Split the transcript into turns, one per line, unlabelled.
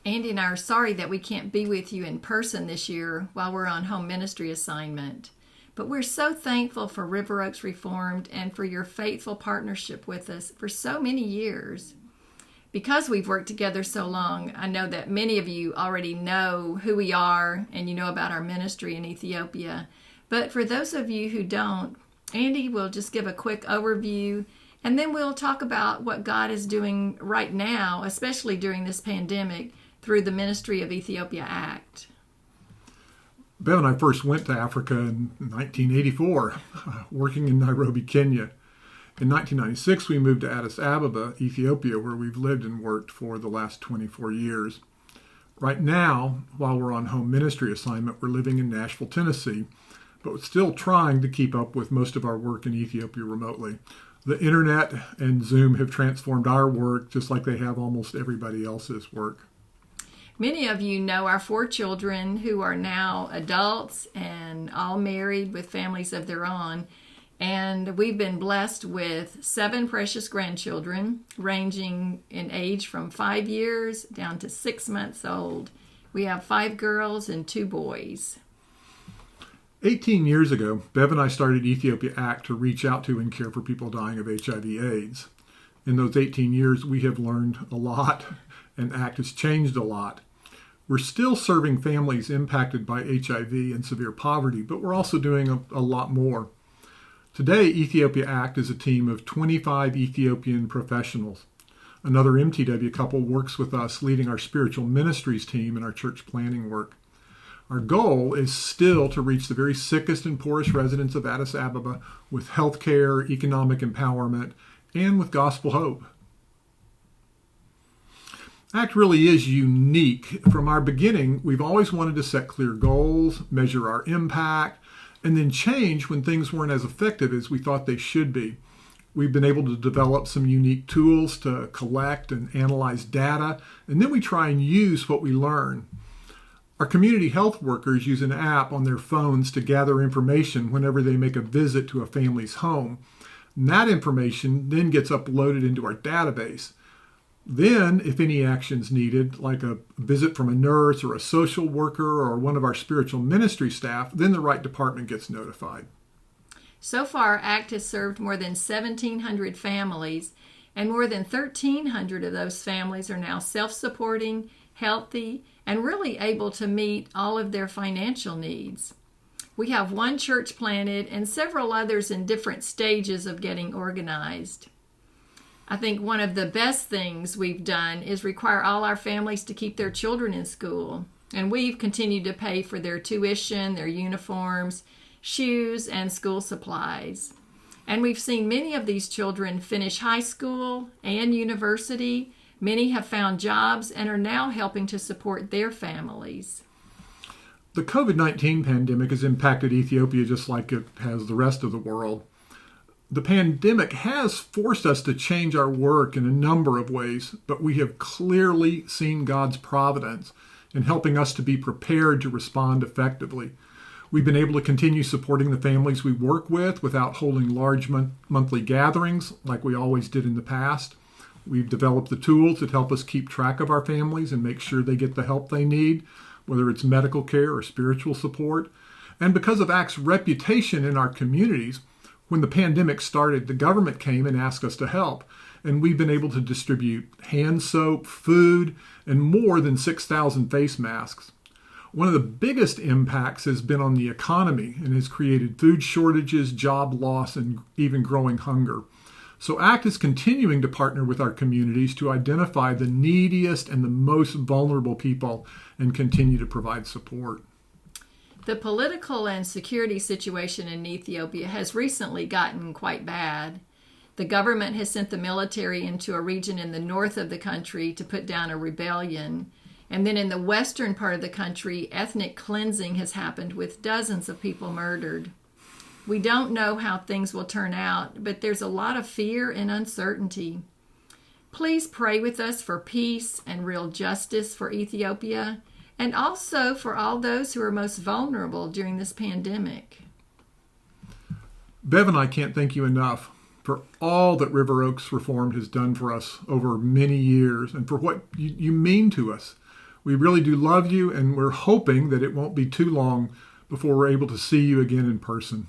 Andy and I are sorry that we can't be with you in person this year while we're on home ministry assignment. But we're so thankful for River Oaks Reformed and for your faithful partnership with us for so many years. Because we've worked together so long, I know that many of you already know who we are and you know about our ministry in Ethiopia. But for those of you who don't, Andy will just give a quick overview, and then we'll talk about what God is doing right now, especially during this pandemic, through the Ministry of Ethiopia Act.
Bev and I first went to Africa in 1984, working in Nairobi, Kenya. In 1996, we moved to Addis Ababa, Ethiopia, where we've lived and worked for the last 24 years. Right now, while we're on home ministry assignment, we're living in Nashville, Tennessee, but still trying to keep up with most of our work in Ethiopia remotely. The internet and Zoom have transformed our work just like they have almost everybody else's work.
Many of you know our 4 children who are now adults and all married with families of their own. And we've been blessed with 7 precious grandchildren, ranging in age from 5 years down to 6 months old. We have 5 girls and 2 boys.
18 years ago, Bev and I started Ethiopia Act to reach out to and care for people dying of HIV/AIDS. In those 18 years, we have learned a lot, and ACT has changed a lot. We're still serving families impacted by HIV and severe poverty, but we're also doing a lot more. Today, Ethiopia Act is a team of 25 Ethiopian professionals. Another MTW couple works with us leading our spiritual ministries team and our church planning work. Our goal is still to reach the very sickest and poorest residents of Addis Ababa with health care, economic empowerment, and with gospel hope. ACT really is unique. From our beginning, we've always wanted to set clear goals, measure our impact, and then change when things weren't as effective as we thought they should be. We've been able to develop some unique tools to collect and analyze data, and then we try and use what we learn. Our community health workers use an app on their phones to gather information whenever they make a visit to a family's home. And that information then gets uploaded into our database. Then, if any action's needed, like a visit from a nurse or a social worker or one of our spiritual ministry staff, then the right department gets notified.
So far, ACT has served more than 1,700 families, and more than 1,300 of those families are now self-supporting, healthy, and really able to meet all of their financial needs. We have 1 church planted and several others in different stages of getting organized. I think one of the best things we've done is require all our families to keep their children in school. And we've continued to pay for their tuition, their uniforms, shoes, and school supplies. And we've seen many of these children finish high school and university. Many have found jobs and are now helping to support their families.
The COVID-19 pandemic has impacted Ethiopia just like it has the rest of the world. The pandemic has forced us to change our work in a number of ways, but we have clearly seen God's providence in helping us to be prepared to respond effectively. We've been able to continue supporting the families we work with without holding large monthly gatherings like we always did in the past. We've developed the tools that help us keep track of our families and make sure they get the help they need, whether it's medical care or spiritual support. And because of ACT's reputation in our communities, when the pandemic started, the government came and asked us to help, and we've been able to distribute hand soap, food, and more than 6,000 face masks. One of the biggest impacts has been on the economy and has created food shortages, job loss, and even growing hunger. So ACT is continuing to partner with our communities to identify the neediest and the most vulnerable people and continue to provide support.
The political and security situation in Ethiopia has recently gotten quite bad. The government has sent the military into a region in the north of the country to put down a rebellion. And then in the western part of the country, ethnic cleansing has happened with dozens of people murdered. We don't know how things will turn out, but there's a lot of fear and uncertainty. Please pray with us for peace and real justice for Ethiopia, and also for all those who are most vulnerable during this pandemic.
Bev and I can't thank you enough for all that River Oaks Reformed has done for us over many years and for what you mean to us. We really do love you, and we're hoping that it won't be too long before we're able to see you again in person.